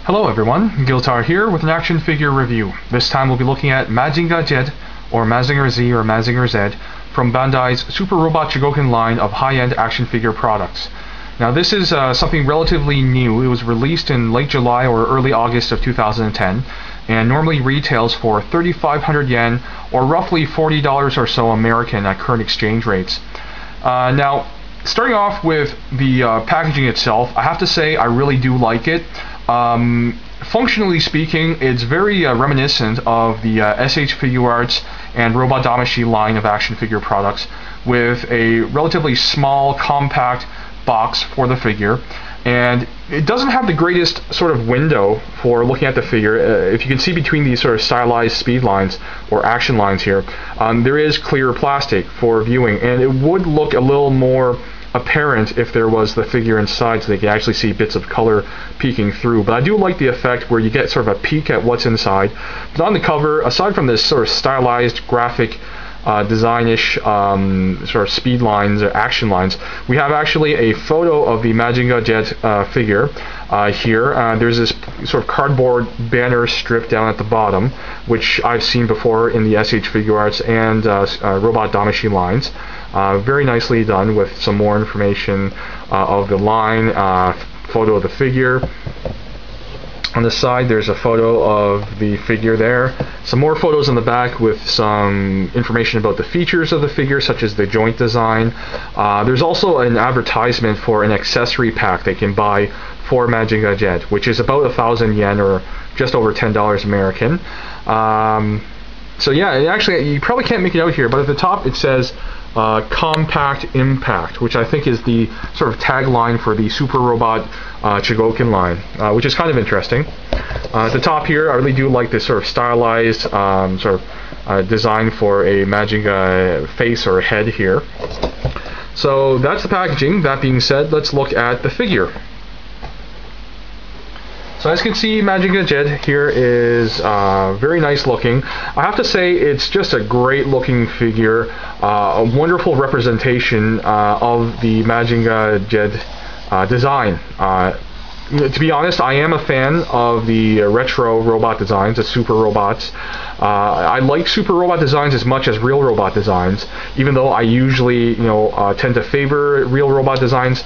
Hello everyone, Giltar here with an action figure review. This time we'll be looking at Mazinger Z, or Mazinger Z, or Mazinger Z, from Bandai's Super Robot Chogokin line of high-end action figure products. Now this is something relatively new. It was released in late July or early August of 2010, and normally retails for 3,500 yen, or roughly $40 or so American at current exchange rates. Now, starting off with the packaging itself, I have to say I really do like it. Functionally speaking, it's very reminiscent of the SH Figuarts and Robot Damashi line of action figure products, with a relatively small, compact box for the figure. And it doesn't have the greatest sort of window for looking at the figure. If you can see between these sort of stylized speed lines or action lines here, there is clear plastic for viewing, and it would look a little more apparent if there was the figure inside, so they can actually see bits of color peeking through. But I do like the effect where you get sort of a peek at what's inside. But on the cover, aside from this sort of stylized graphic designish sort of speed lines or action lines, we have actually a photo of the Mazinger Z figure here. There's this sort of cardboard banner strip down at the bottom, which I've seen before in the SH Figuarts and Robot Damashi lines. Very nicely done, with some more information of the line, photo of the figure. On the side, there's a photo of the figure there. Some more photos on the back with some information about the features of the figure, such as the joint design. There's also an advertisement for an accessory pack they can buy for Mazinger Z, which is about 1,000 yen, or just over $10 American. So yeah, actually, you probably can't make it out here, but at the top it says Compact Impact, which I think is the sort of tagline for the Super Robot Chogokin line, which is kind of interesting. At the top here, I really do like this sort of stylized design for a Mazinger face or head here. So that's the packaging. That being said, let's look at the figure. So as you can see, Mazinger Z here is very nice looking. I have to say, it's just a great looking figure, a wonderful representation of the Mazinger Z design. To be honest, I am a fan of the retro robot designs, the super robots. I like super robot designs as much as real robot designs, even though I usually, tend to favor real robot designs.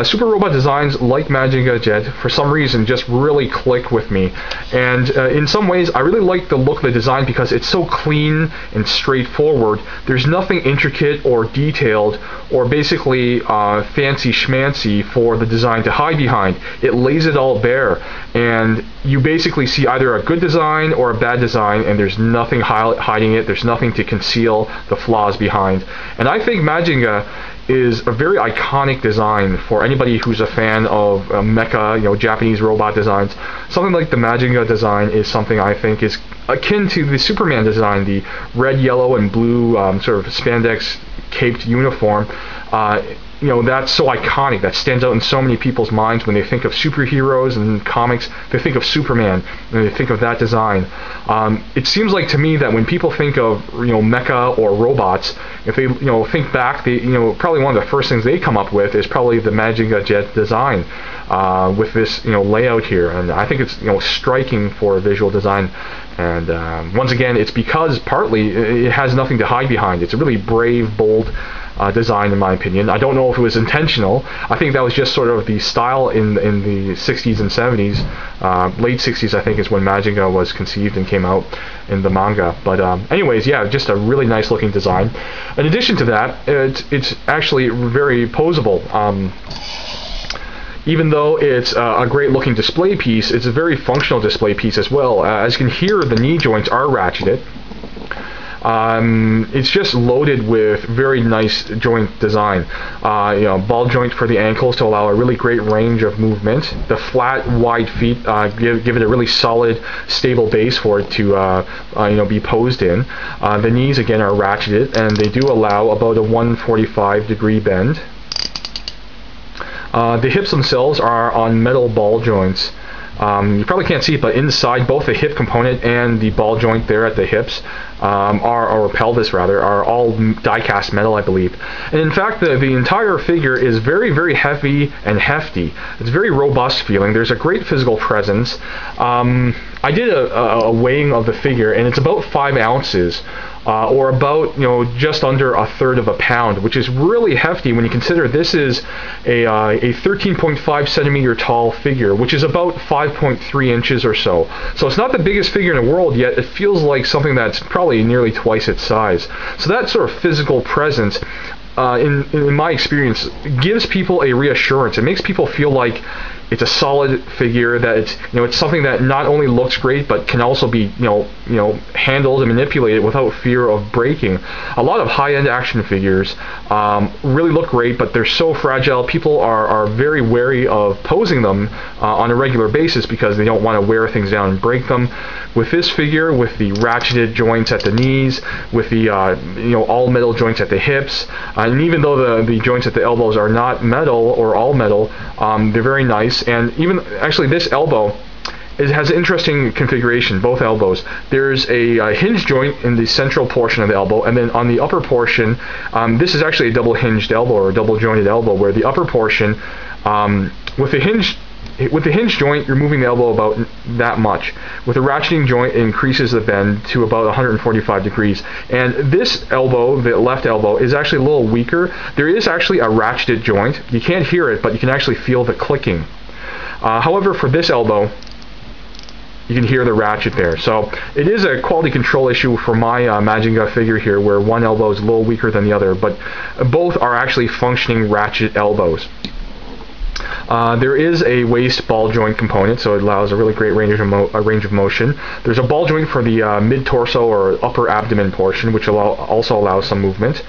Super robot designs like Mazinger Z, for some reason, just really click with me. And in some ways, I really like the look of the design because it's so clean and straightforward. There's nothing intricate or detailed or basically fancy schmancy for the design to hide behind. It lays it all bare, and you basically see either a good design or a bad design, and there's nothing hiding it. There's nothing to conceal the flaws behind. And I think Mazinger is a very iconic design for anybody who's a fan of mecha, Japanese robot designs. Something like the Mazinger design is something I think is akin to the Superman design, the red, yellow, and blue sort of spandex caped uniform. That's so iconic. That stands out in so many people's minds when they think of superheroes and comics. They think of Superman, and they think of that design. It seems like to me that when people think of mecha or robots, if they think back, they probably one of the first things they come up with is probably the Mazinger Z design with this layout here, and I think it's striking for visual design. And once again, it's because partly it has nothing to hide behind. It's a really brave, bold design, in my opinion. I don't know if it was intentional. I think that was just sort of the style in the 60s and 70s. Late 60s, I think, is when Mazinger was conceived and came out in the manga. But anyways, yeah, just a really nice looking design. In addition to that, it's actually very posable. Even though it's a great looking display piece, it's a very functional display piece as well. As you can hear, the knee joints are ratcheted. It's just loaded with very nice joint design. Ball joint for the ankles to allow a really great range of movement. The flat, wide feet give it a really solid, stable base for it to be posed in. The knees again are ratcheted, and they do allow about a 145-degree bend. The hips themselves are on metal ball joints. You probably can't see it, but inside both the hip component and the ball joint there at the hips, or pelvis rather, are all die-cast metal, I believe. And in fact, the entire figure is very, very heavy and hefty. It's very robust feeling. There's a great physical presence. I did a weighing of the figure, and it's about 5 ounces. Or about, just under a third of a pound, which is really hefty when you consider this is a 13.5 centimeter tall figure, which is about 5.3 inches or so. So it's not the biggest figure in the world, yet it feels like something that's probably nearly twice its size. So that sort of physical presence, in my experience, gives people a reassurance. It makes people feel like it's a solid figure, that it's something that not only looks great but can also be handled and manipulated without fear of breaking. A lot of high-end action figures really look great, but they're so fragile. People are very wary of posing them on a regular basis because they don't want to wear things down and break them. With this figure, with the ratcheted joints at the knees, with the all metal joints at the hips, and even though the joints at the elbows are not metal or all metal, they're very nice. And even actually this elbow, it has an interesting configuration, both elbows. There's a hinge joint in the central portion of the elbow, and then on the upper portion, this is actually a double hinged elbow or a double jointed elbow, where the upper portion, with the hinge joint, you're moving the elbow about that much. With the ratcheting joint, it increases the bend to about 145 degrees. And this elbow, the left elbow, is actually a little weaker. There is actually a ratcheted joint. You can't hear it, but you can actually feel the clicking. However, for this elbow, you can hear the ratchet there. So it is a quality control issue for my Mazinger figure here, where one elbow is a little weaker than the other, but both are actually functioning ratchet elbows. There is a waist ball joint component, so it allows a really great range of motion. There's a ball joint for the mid-torso or upper abdomen portion, which also allows some movement.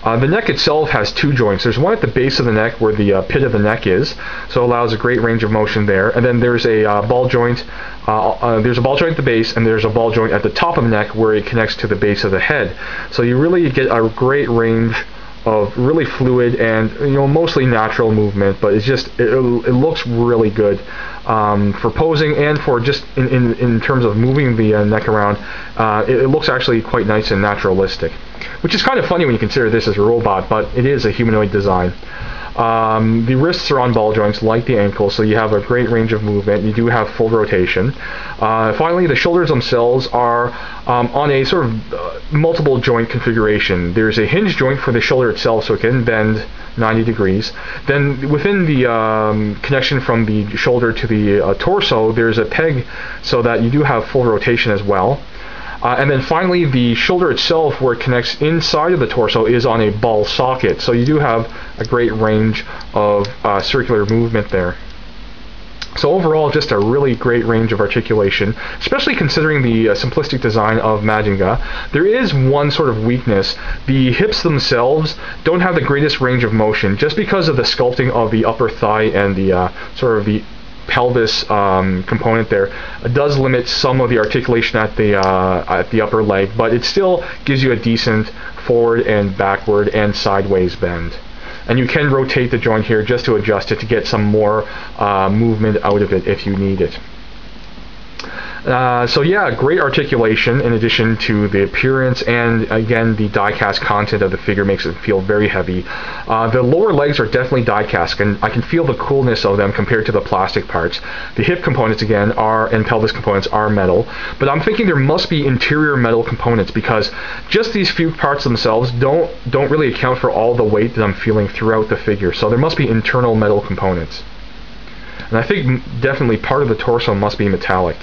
The neck itself has 2 joints. There's one at the base of the neck where the pit of the neck is, so it allows a great range of motion there. And then there's a ball joint. There's a ball joint at the base, and there's a ball joint at the top of the neck where it connects to the base of the head. So you really get a great range of really fluid and mostly natural movement, but it looks really good for posing and for just in terms of moving the neck around. It looks actually quite nice and naturalistic, which is kind of funny when you consider this as a robot, but it is a humanoid design. The wrists are on ball joints like the ankles, so you have a great range of movement. You do have full rotation. Finally, the shoulders themselves are on a sort of multiple joint configuration. There's a hinge joint for the shoulder itself, so it can bend 90 degrees. Then within the connection from the shoulder to the torso, there's a peg so that you do have full rotation as well. And then finally, the shoulder itself, where it connects inside of the torso, is on a ball socket. So you do have a great range of circular movement there. So overall, just a really great range of articulation, especially considering the simplistic design of Mazinger. There is one sort of weakness. The hips themselves don't have the greatest range of motion, just because of the sculpting of the upper thigh and the sort of the pelvis component there. It does limit some of the articulation at the upper leg, but it still gives you a decent forward and backward and sideways bend. And you can rotate the joint here just to adjust it to get some more movement out of it if you need it. So yeah, great articulation in addition to the appearance, and again the die-cast content of the figure makes it feel very heavy. The lower legs are definitely die-cast, and I can feel the coolness of them compared to the plastic parts. The hip components again and pelvis components are metal, but I'm thinking there must be interior metal components, because just these few parts themselves don't really account for all the weight that I'm feeling throughout the figure. So there must be internal metal components, and I think definitely part of the torso must be metallic.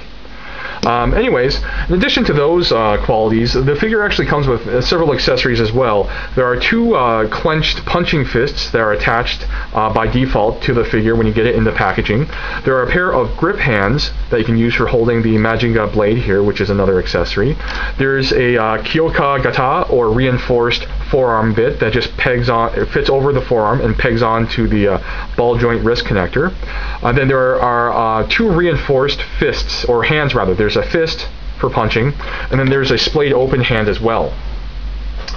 Anyways, in addition to those qualities, the figure actually comes with several accessories as well. There are 2 clenched punching fists that are attached by default to the figure when you get it in the packaging. There are a pair of grip hands that you can use for holding the Mazinger blade here, which is another accessory. There's a Kyoka Gata, or reinforced forearm bit, that just pegs on, it fits over the forearm and pegs on to the ball joint wrist connector. Then there are 2 reinforced fists, or hands rather. There's a fist for punching, and then there's a splayed open hand as well,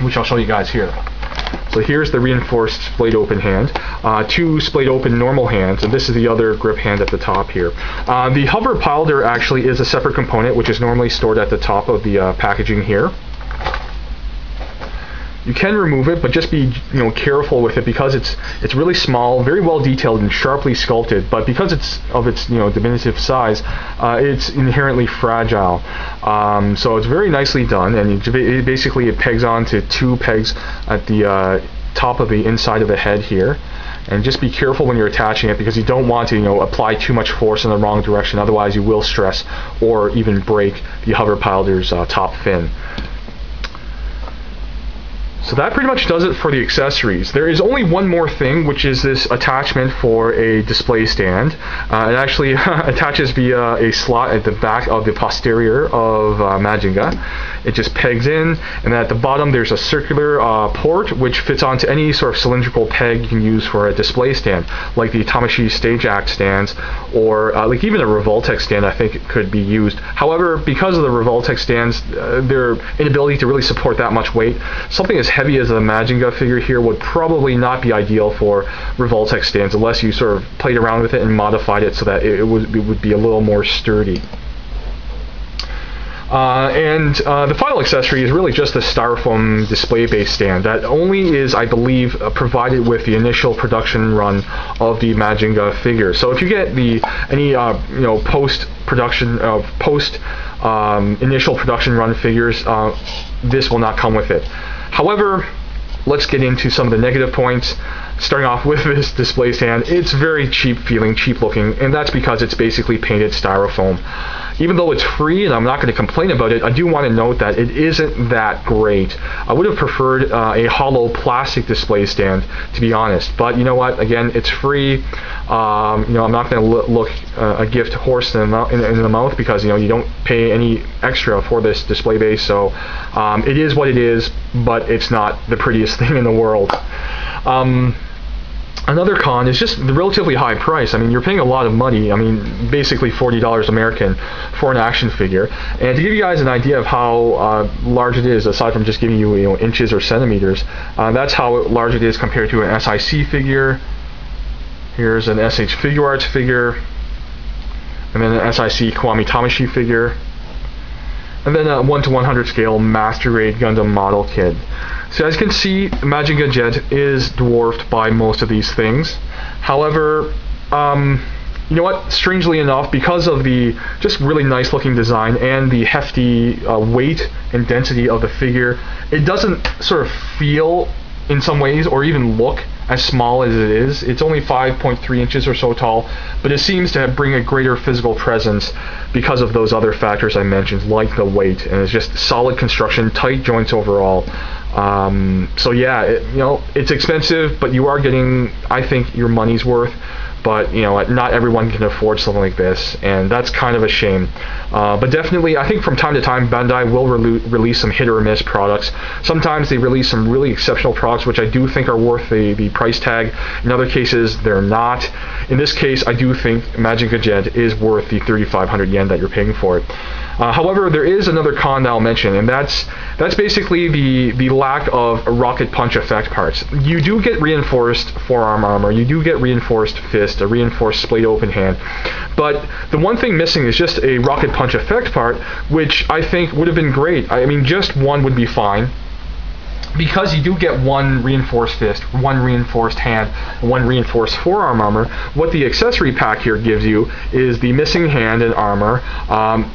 which I'll show you guys here. So here's the reinforced splayed open hand, two splayed open normal hands, and this is the other grip hand at the top here. The hover pilder actually is a separate component, which is normally stored at the top of the packaging here. You can remove it, but just be careful with it because it's really small, very well detailed and sharply sculpted. But because it's of its diminutive size, it's inherently fragile. So it's very nicely done, and it pegs onto two pegs at the top of the inside of the head here. And just be careful when you're attaching it because you don't want to apply too much force in the wrong direction. Otherwise, you will stress or even break the hover pilder's top fin. So that pretty much does it for the accessories. There is only one more thing, which is this attachment for a display stand. It actually attaches via a slot at the back of the posterior of Mazinger. It just pegs in, and then at the bottom there's a circular port which fits onto any sort of cylindrical peg you can use for a display stand, like the Tamashii Stage Act stands, or like even a Revoltech stand I think could be used. However, because of the Revoltech stands, their inability to really support that much weight, something as heavy as the Mazinger figure here would probably not be ideal for Revoltech stands unless you sort of played around with it and modified it so that it would be a little more sturdy. The final accessory is really just the styrofoam display base stand that only is, I believe, provided with the initial production run of the Mazinger figure. So if you get any initial production run figures, this will not come with it. However, let's get into some of the negative points. Starting off with this display stand, it's very cheap feeling, cheap looking, and that's because it's basically painted styrofoam. Even though it's free, and I'm not going to complain about it, I do want to note that it isn't that great. I would have preferred a hollow plastic display stand, to be honest. But you know what? Again, it's free. I'm not going to look a gift horse in the mouth because you don't pay any extra for this display base. So it is what it is, but it's not the prettiest thing in the world. Another con is just the relatively high price. I mean, you're paying a lot of money. I mean, basically $40 American for an action figure. And to give you guys an idea of how large it is, aside from just giving you inches or centimeters, that's how large it is compared to an SIC figure. Here's an SH Figure Arts figure, and then an SIC Kiwami Tamashii figure, and then a 1:100 scale Master Grade Gundam model kit. So as you can see, Mazinger Z is dwarfed by most of these things. However, you know what? Strangely enough, because of the just really nice looking design and the hefty weight and density of the figure, it doesn't sort of feel in some ways or even look as small as it is. It's only 5.3 inches or so tall, but it seems to bring a greater physical presence because of those other factors I mentioned, like the weight, and it's just solid construction, tight joints overall. So yeah, it's expensive, but you are getting, I think, your money's worth. But not everyone can afford something like this, and that's kind of a shame. But definitely, I think from time to time, Bandai will release some hit or miss products. Sometimes they release some really exceptional products, which I do think are worth the price tag. In other cases, they're not. In this case, I do think Mazinger Z is worth the 3,500 yen that you're paying for it. However, there is another con that I'll mention, and that's basically the lack of rocket punch effect parts. You do get reinforced forearm armor, you do get reinforced fist, a reinforced splayed open hand, but the one thing missing is just a rocket punch effect part, which I think would have been great. I mean, just one would be fine, because you do get one reinforced fist, one reinforced hand, one reinforced forearm armor. What the accessory pack here gives you is the missing hand and armor,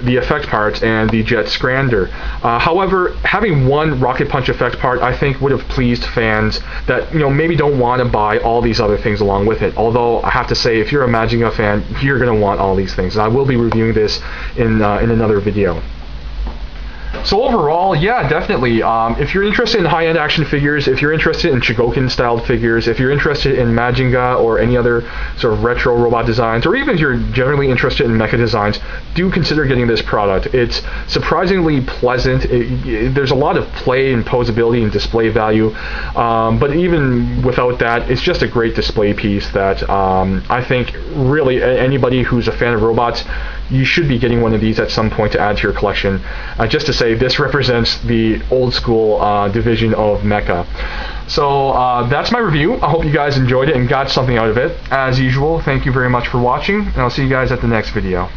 the effect parts, and the jet scrander. However, having one rocket punch effect part, I think, would have pleased fans that maybe don't want to buy all these other things along with it. Although I have to say, if you're a Mazinger fan, you're going to want all these things. And I will be reviewing this in another video. So overall, yeah, definitely. If you're interested in high-end action figures, if you're interested in Chogokin-styled figures, if you're interested in Mazinger or any other sort of retro robot designs, or even if you're generally interested in mecha designs, do consider getting this product. It's surprisingly pleasant. There's a lot of play and posability and display value, but even without that, it's just a great display piece that I think really anybody who's a fan of robots you should be getting one of these at some point to add to your collection. Just to say, this represents the old school division of mecha. So that's my review. I hope you guys enjoyed it and got something out of it. As usual, thank you very much for watching, and I'll see you guys at the next video.